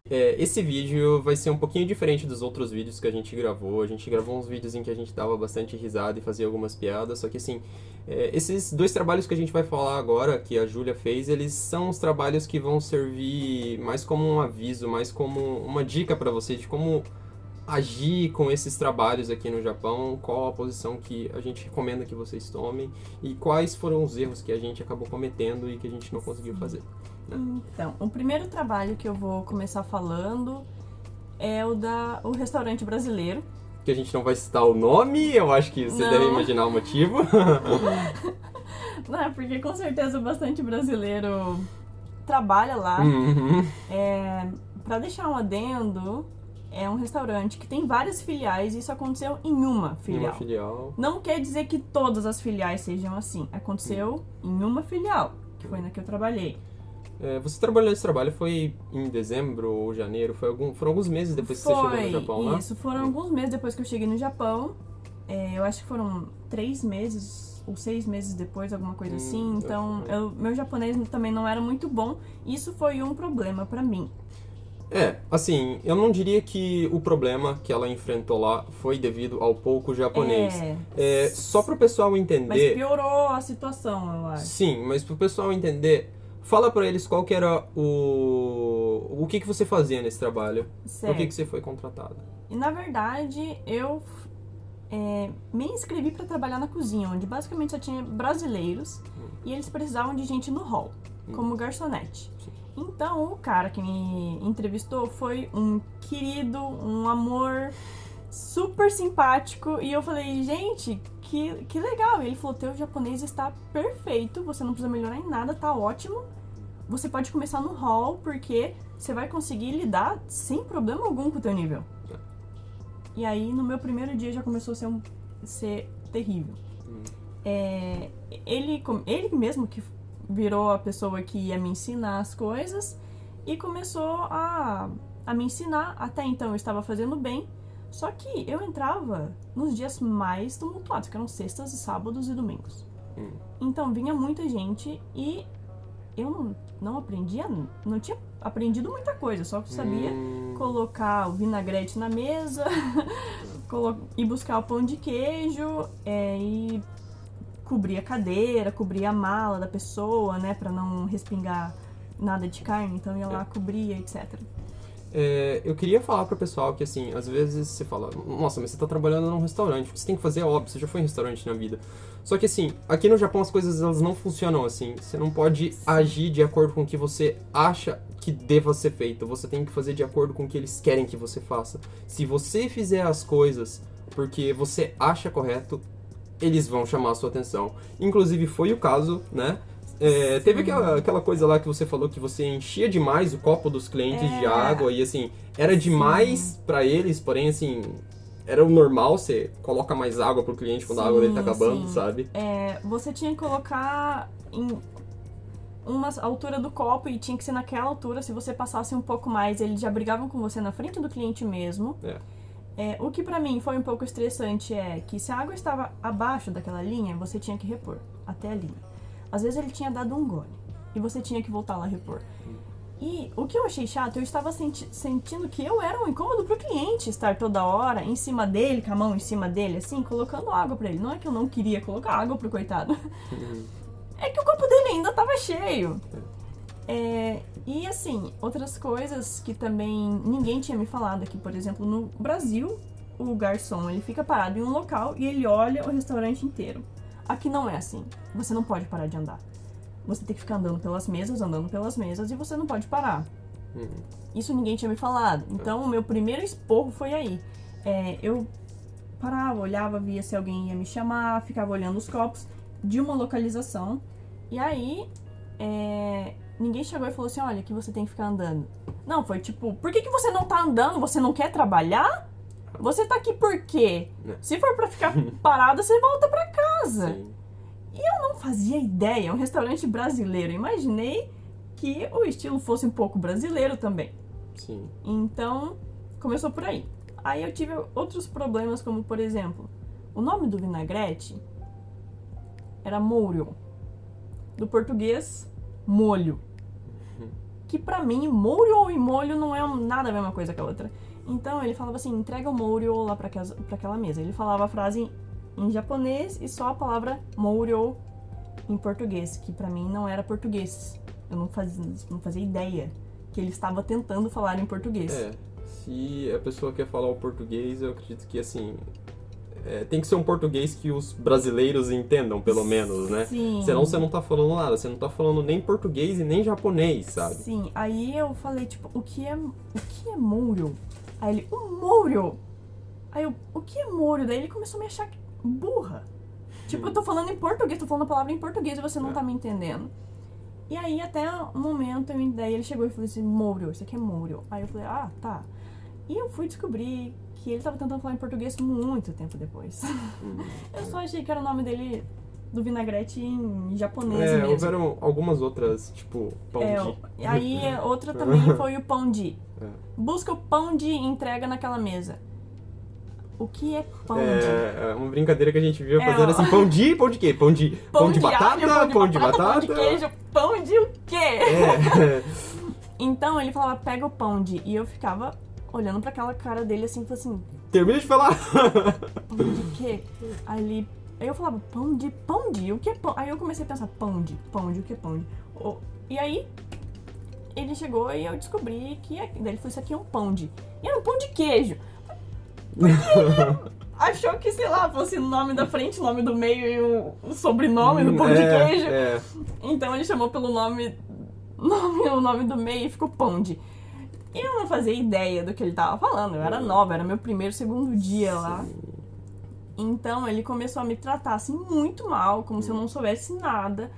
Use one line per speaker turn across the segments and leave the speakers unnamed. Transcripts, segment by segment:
Esse vídeo vai ser um pouquinho diferente dos outros vídeos que a gente gravou. A gente gravou uns vídeos em que a gente dava bastante risada e fazia algumas piadas, só que assim, esses dois trabalhos que a gente vai falar agora, que a Júlia fez, eles são os trabalhos que vão servir mais como um aviso, mais como uma dica para você de como agir com esses trabalhos aqui no Japão, qual a posição que a gente recomenda que vocês tomem e quais foram os erros que a gente acabou cometendo e que a gente não conseguiu fazer.
Então, o primeiro trabalho que eu vou começar falando é o restaurante brasileiro.
Que a gente não vai citar o nome, eu acho que você deve imaginar o motivo.
Não, é porque com certeza bastante brasileiro trabalha lá.
Uhum.
Pra deixar um adendo, é um restaurante que tem várias filiais e isso aconteceu em uma filial.
Uma filial.
Não quer dizer que todas as filiais sejam assim. Aconteceu em uma filial, que foi na que eu trabalhei.
Você trabalhou esse trabalho, foi em dezembro ou janeiro? Foram alguns meses depois que você chegou no Japão, né?
Isso, foram alguns meses depois que eu cheguei no Japão. Eu acho que foram 3 meses ou 6 meses depois, alguma coisa assim. Então, meu japonês também não era muito bom. Isso foi um problema pra mim.
Assim, eu não diria que o problema que ela enfrentou lá foi devido ao pouco japonês. Só pro pessoal entender...
Mas piorou a situação, eu acho.
Sim, mas pro pessoal entender, fala pra eles qual que era o que você fazia nesse trabalho.
Certo.
Por que você foi contratado.
E na verdade, eu me inscrevi pra trabalhar na cozinha, onde basicamente só tinha brasileiros e eles precisavam de gente no hall, como garçonete. Então, o cara que me entrevistou foi um querido, um amor, super simpático. E eu falei, gente, que legal. E ele falou, teu japonês está perfeito, você não precisa melhorar em nada, tá ótimo. Você pode começar no hall, porque você vai conseguir lidar sem problema algum com o teu nível. E aí, no meu primeiro dia, já começou a ser terrível. Ele mesmo que virou a pessoa que ia me ensinar as coisas e começou a me ensinar. Até então eu estava fazendo bem, só que eu entrava nos dias mais tumultuados, que eram sextas, sábados e domingos. Então vinha muita gente e eu não tinha aprendido muita coisa, só sabia colocar o vinagrete na mesa, ir buscar o pão de queijo e cobrir a cadeira, cobrir a mala da pessoa, né, pra não respingar nada de carne, então ia lá, cobria, etc.
Eu queria falar pro pessoal que, assim, às vezes você fala, nossa, mas você tá trabalhando num restaurante, o que você tem que fazer é óbvio, você já foi em restaurante na vida. Só que, assim, aqui no Japão as coisas elas não funcionam assim, você não pode agir de acordo com o que você acha que deva ser feito, você tem que fazer de acordo com o que eles querem que você faça. Se você fizer as coisas porque você acha correto, eles vão chamar a sua atenção. Inclusive foi o caso, né? Teve aquela coisa lá que você falou que você enchia demais o copo dos clientes de água e assim, era demais pra eles, porém assim, era o normal, você coloca mais água pro cliente quando a água dele tá acabando, sabe?
Você tinha que colocar em uma altura do copo e tinha que ser naquela altura. Se você passasse um pouco mais, eles já brigavam com você na frente do cliente mesmo. O que pra mim foi um pouco estressante é que se a água estava abaixo daquela linha, você tinha que repor até a linha. Às vezes ele tinha dado um gole e você tinha que voltar lá a repor. E o que eu achei chato, eu estava sentindo que eu era um incômodo pro cliente estar toda hora em cima dele, com a mão em cima dele, assim, colocando água pra ele. Não é que eu não queria colocar água pro coitado. É que o copo dele ainda estava cheio. E assim, outras coisas que também ninguém tinha me falado aqui, por exemplo, no Brasil, o garçom, ele fica parado em um local e ele olha o restaurante inteiro. Aqui não é assim. Você não pode parar de andar. Você tem que ficar andando pelas mesas e você não pode parar. Isso ninguém tinha me falado. Então, o meu primeiro esporro foi aí. Eu parava, olhava, via se alguém ia me chamar, ficava olhando os copos de uma localização. E aí, ninguém chegou e falou assim, olha, que você tem que ficar andando. Não, foi tipo, por que você não tá andando? Você não quer trabalhar? Você tá aqui por quê? Se for pra ficar parada, você volta pra casa.
Sim.
E eu não fazia ideia, é um restaurante brasileiro. Imaginei que o estilo fosse um pouco brasileiro também.
Sim.
Então, começou por aí. Aí eu tive outros problemas, como por exemplo, o nome do vinagrete era molho. Do português, molho. que pra mim, Mouro e molho não é nada a mesma coisa que a outra. Então ele falava assim, entrega o Mouro lá pra aquela mesa. Ele falava a frase em japonês e só a palavra Mouro em português, que pra mim não era português. Eu não fazia ideia que ele estava tentando falar em português.
Se a pessoa quer falar o português, eu acredito que, assim, tem que ser um português que os brasileiros entendam, pelo menos, né?
Sim.
Senão você não tá falando nada, você não tá falando nem português e nem japonês, sabe?
Sim, aí eu falei, tipo, o que é Mouro? Aí ele, o Mouro! Aí eu, o que é Mouro? Daí ele começou a me achar burra. Tipo, eu tô falando em português, tô falando a palavra em português e você não tá me entendendo. E aí, até um momento, daí ele chegou e falou assim, Mouro, isso aqui é Mouro. Aí eu falei, ah, tá. E eu fui descobrir que ele tava tentando falar em português muito tempo depois. Eu só achei que era o nome dele do vinagrete em japonês mesmo.
Houveram algumas outras, tipo, pão de...
Aí, outra também foi o pão de. Busca o pão de e entrega naquela mesa. O que é pão de?
É uma brincadeira que a gente viu fazendo assim, pão de quê? Pão de batata?
Alho,
pão de batata?
Pão de queijo, pão de o quê? Então ele falava, pega o pão de. E eu ficava olhando pra aquela cara dele assim, falando assim...
Termina de falar!
Pão de quê? Aí eu falava, pão de, o que é pão? Aí eu comecei a pensar, pão de, o que é pão de? E aí ele chegou e eu descobri que... Daí ele falou, isso aqui é um pão de. E era um pão de queijo. Porque ele achou que, sei lá, fosse o nome da frente, o nome do meio e o sobrenome do pão de queijo. Então ele chamou pelo nome o nome do meio e ficou pão de. E eu não fazia ideia do que ele tava falando, eu era nova, era meu segundo dia lá. Então ele começou a me tratar assim muito mal, como se eu não soubesse nada.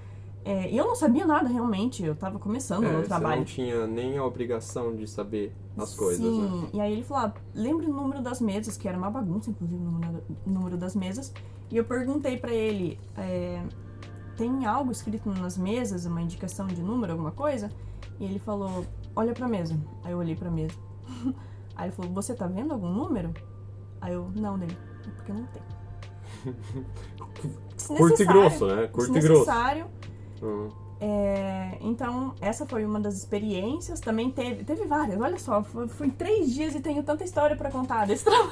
E eu não sabia nada realmente, eu tava começando no trabalho.
Você não tinha nem a obrigação de saber as coisas,
Sim,
né?
E aí ele falou, lembra o número das mesas, que era uma bagunça, inclusive, o número das mesas. E eu perguntei pra ele, tem algo escrito nas mesas, uma indicação de número, alguma coisa? E ele falou, olha pra mesa. Aí eu olhei pra mesa. Aí ele falou, você tá vendo algum número? Aí eu, não, dele, é porque não tem.
Curto e grosso, né? Curto e grosso.
Então, essa foi uma das experiências. Também teve várias. Olha só, fui 3 dias e tenho tanta história pra contar desse trabalho.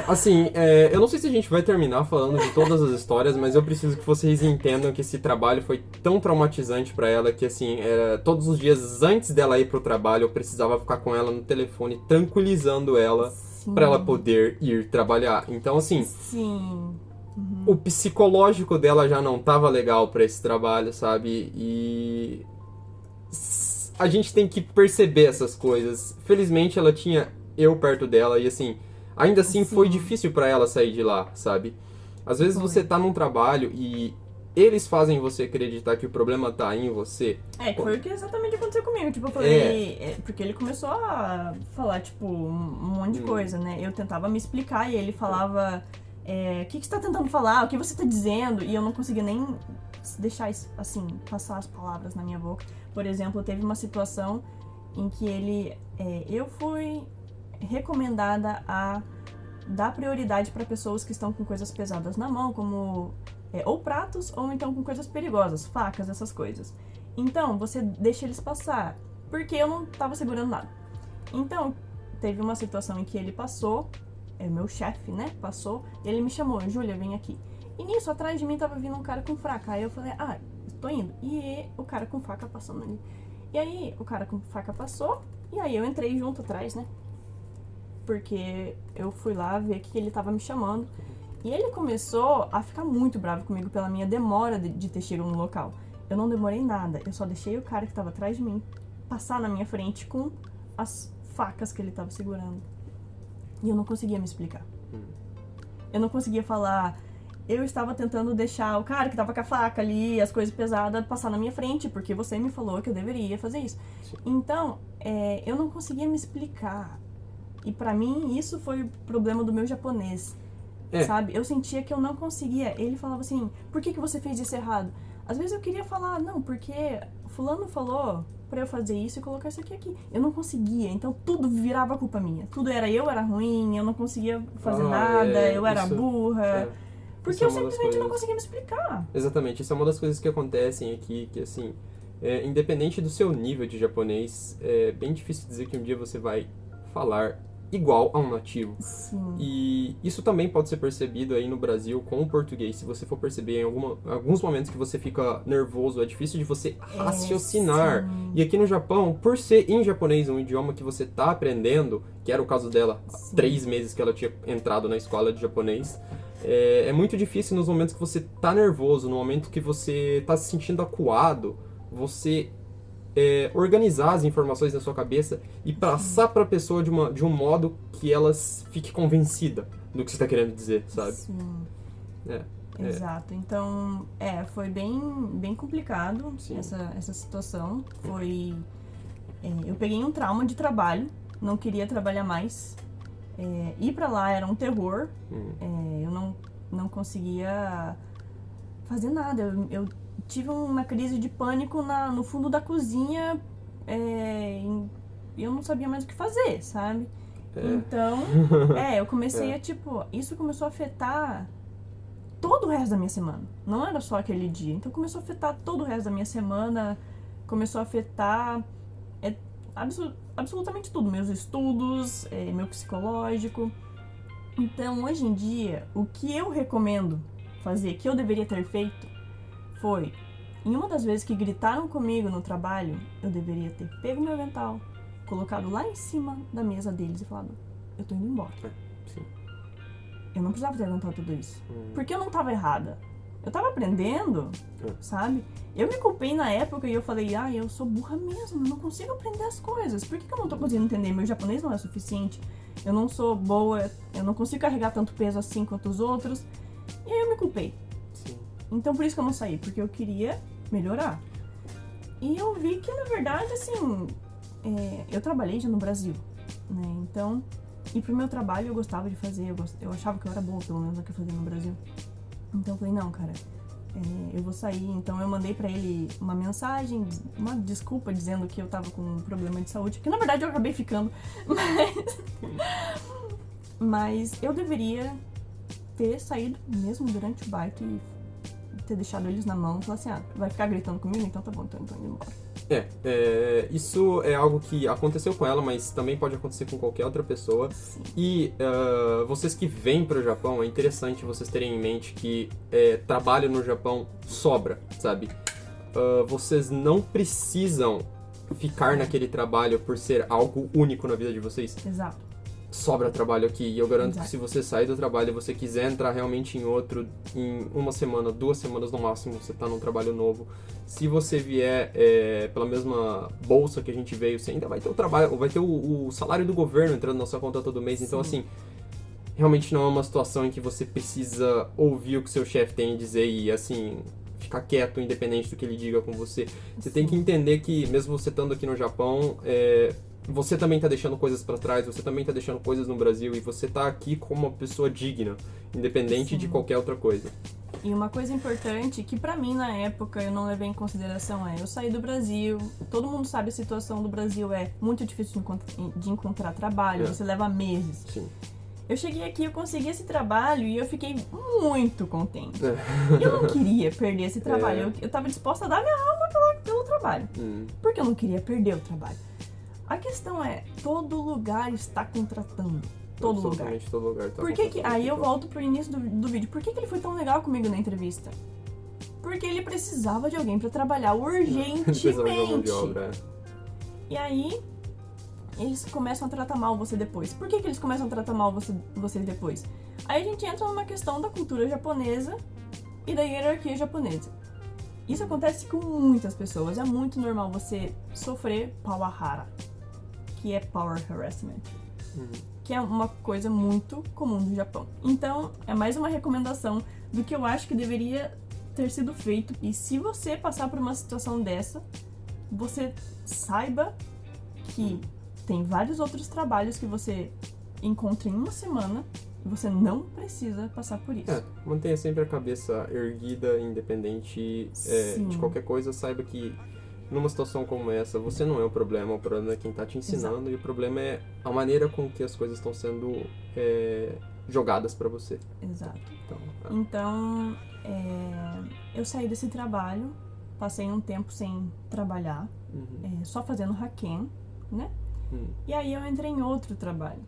Assim, eu não sei se a gente vai terminar falando de todas as histórias, mas eu preciso que vocês entendam que esse trabalho foi tão traumatizante pra ela que, assim, todos os dias antes dela ir pro trabalho, eu precisava ficar com ela no telefone, tranquilizando ela, pra ela poder ir trabalhar. Então, assim...
Sim.
O psicológico dela já não tava legal pra esse trabalho, sabe? E a gente tem que perceber essas coisas. Felizmente ela tinha eu perto dela e assim, ainda assim foi difícil pra ela sair de lá, sabe? Às vezes você tá num trabalho e eles fazem você acreditar que o problema tá em você.
Foi o que exatamente aconteceu comigo. Tipo, eu falei... Porque ele começou a falar, tipo, um monte de coisa, né? Eu tentava me explicar e ele falava... o que você tá tentando falar? O que você tá dizendo? E eu não conseguia nem deixar, assim, passar as palavras na minha boca. Por exemplo, teve uma situação em que eu fui recomendada a dar prioridade para pessoas que estão com coisas pesadas na mão, como ou pratos, ou então com coisas perigosas, facas, essas coisas. Então, você deixa eles passar, porque eu não tava segurando nada. Então, teve uma situação em que ele passou, meu chefe, né, passou, ele me chamou, Júlia, vem aqui. E nisso, atrás de mim tava vindo um cara com faca. Aí eu falei, tô indo. E o cara com faca passando ali. E aí, o cara com faca passou, e aí eu entrei junto atrás, né? Porque eu fui lá ver que ele tava me chamando. E ele começou a ficar muito bravo comigo pela minha demora de ter chegado no local. Eu não demorei nada, eu só deixei o cara que tava atrás de mim passar na minha frente com as facas que ele tava segurando. E eu não conseguia me explicar. Eu não conseguia falar... Eu estava tentando deixar o cara que tava com a faca ali, as coisas pesadas, passar na minha frente, porque você me falou que eu deveria fazer isso. Sim. Então, eu não conseguia me explicar. E pra mim, isso foi o problema do meu japonês. Sabe? Eu sentia que eu não conseguia. Ele falava assim, por que você fez isso errado? Às vezes eu queria falar, não, porque fulano falou pra eu fazer isso e colocar isso aqui. Eu não conseguia, então tudo virava culpa minha. Tudo eu era ruim, eu não conseguia fazer nada, eu era burra. Porque eu simplesmente não conseguia me explicar.
Exatamente, isso é uma das coisas que acontecem aqui, que assim, independente do seu nível de japonês, é bem difícil dizer que um dia você vai falar igual a um nativo.
Sim.
E isso também pode ser percebido aí no Brasil com o português. Se você for perceber em alguns momentos que você fica nervoso, é difícil de você raciocinar.
Sim.
E aqui no Japão, por ser em japonês um idioma que você está aprendendo, que era o caso dela, há 3 meses que ela tinha entrado na escola de japonês, é muito difícil nos momentos que você está nervoso, no momento que você está se sentindo acuado, você organizar as informações na sua cabeça e passar para a pessoa de um modo que ela fique convencida do que você está querendo dizer, sabe?
Sim. Exato. Então, foi bem complicado essa situação. Eu peguei um trauma de trabalho, não queria trabalhar mais. Ir para lá era um terror. Eu não conseguia fazer nada. Eu tive uma crise de pânico no fundo da cozinha e eu não sabia mais o que fazer, sabe? Então, eu comecei isso começou a afetar todo o resto da minha semana. Não era só aquele dia. Então, começou a afetar todo o resto da minha semana, começou a afetar absolutamente tudo. Meus estudos, meu psicológico. Então, hoje em dia, o que eu recomendo fazer, que eu deveria ter feito, foi, em uma das vezes que gritaram comigo no trabalho, eu deveria ter pego meu avental, colocado lá em cima da mesa deles e falado, eu tô indo embora.
Sim.
Eu não precisava ter aguentado tudo isso. Porque eu não tava errada. Eu tava aprendendo, sabe? Eu me culpei na época e eu falei, eu sou burra mesmo, eu não consigo aprender as coisas. Por que eu não tô conseguindo entender? Meu japonês não é suficiente, eu não sou boa, eu não consigo carregar tanto peso assim quanto os outros. E aí eu me culpei. Então, por isso que eu não saí, porque eu queria melhorar. E eu vi que, na verdade, assim, eu trabalhei já no Brasil, né? Então, e pro meu trabalho eu gostava de fazer, eu achava que eu era boa, pelo menos, no que eu fazia no Brasil. Então, eu falei, não, cara, eu vou sair. Então, eu mandei pra ele uma mensagem, uma desculpa, dizendo que eu tava com um problema de saúde, que, na verdade, eu acabei ficando, mas eu deveria ter saído mesmo durante o bike e ter deixado eles na mão e falar assim, vai ficar gritando comigo? Então tá bom, então eu tô indo embora.
Isso é algo que aconteceu com ela, mas também pode acontecer com qualquer outra pessoa.
Sim.
E vocês que vêm para o Japão, é interessante vocês terem em mente que trabalho no Japão sobra, sabe? Vocês não precisam ficar naquele trabalho por ser algo único na vida de vocês.
Exato.
Sobra trabalho aqui, e eu garanto que se você sair do trabalho e você quiser entrar realmente em outro, em 1 semana, 2 semanas no máximo, você tá num trabalho novo. Se você vier pela mesma bolsa que a gente veio, você ainda vai ter o trabalho, vai ter o salário do governo entrando na sua conta todo mês. Sim. Então, assim, realmente não é uma situação em que você precisa ouvir o que seu chefe tem a dizer e, assim, ficar quieto, independente do que ele diga com você. Você tem que entender que, mesmo você estando aqui no Japão, você também tá deixando coisas pra trás, você também tá deixando coisas no Brasil e você tá aqui como uma pessoa digna, independente de qualquer outra coisa.
E uma coisa importante que pra mim na época eu não levei em consideração eu saí do Brasil, todo mundo sabe a situação do Brasil é muito difícil de encontrar trabalho, você leva meses.
Sim.
Eu cheguei aqui, eu consegui esse trabalho e eu fiquei muito contente. Eu não queria perder esse trabalho, eu tava disposta a dar minha alma pelo trabalho, porque eu não queria perder o trabalho. A questão é, todo lugar está contratando. Todo lugar.
Todo lugar tá
Por que aí eu volto pro início do vídeo. Por que ele foi tão legal comigo na entrevista? Porque ele precisava de alguém pra trabalhar urgentemente.
Precisava de uma mão de obra.
E aí, eles começam a tratar mal você depois. Por que eles começam a tratar mal você depois? Aí a gente entra numa questão da cultura japonesa e da hierarquia japonesa. Isso acontece com muitas pessoas. É muito normal você sofrer pawahara, que é power harassment, que é uma coisa muito comum no Japão. Então, é mais uma recomendação do que eu acho que deveria ter sido feito. E se você passar por uma situação dessa, você saiba que tem vários outros trabalhos que você encontra em 1 semana e você não precisa passar por isso.
Mantenha sempre a cabeça erguida, independente de qualquer coisa. Saiba que numa situação como essa, você não é o problema é quem está te ensinando. Exato. E o problema é a maneira com que as coisas estão sendo jogadas para você.
Então, eu saí desse trabalho passei um tempo sem trabalhar, só fazendo hacken, né? E aí eu entrei em outro trabalho.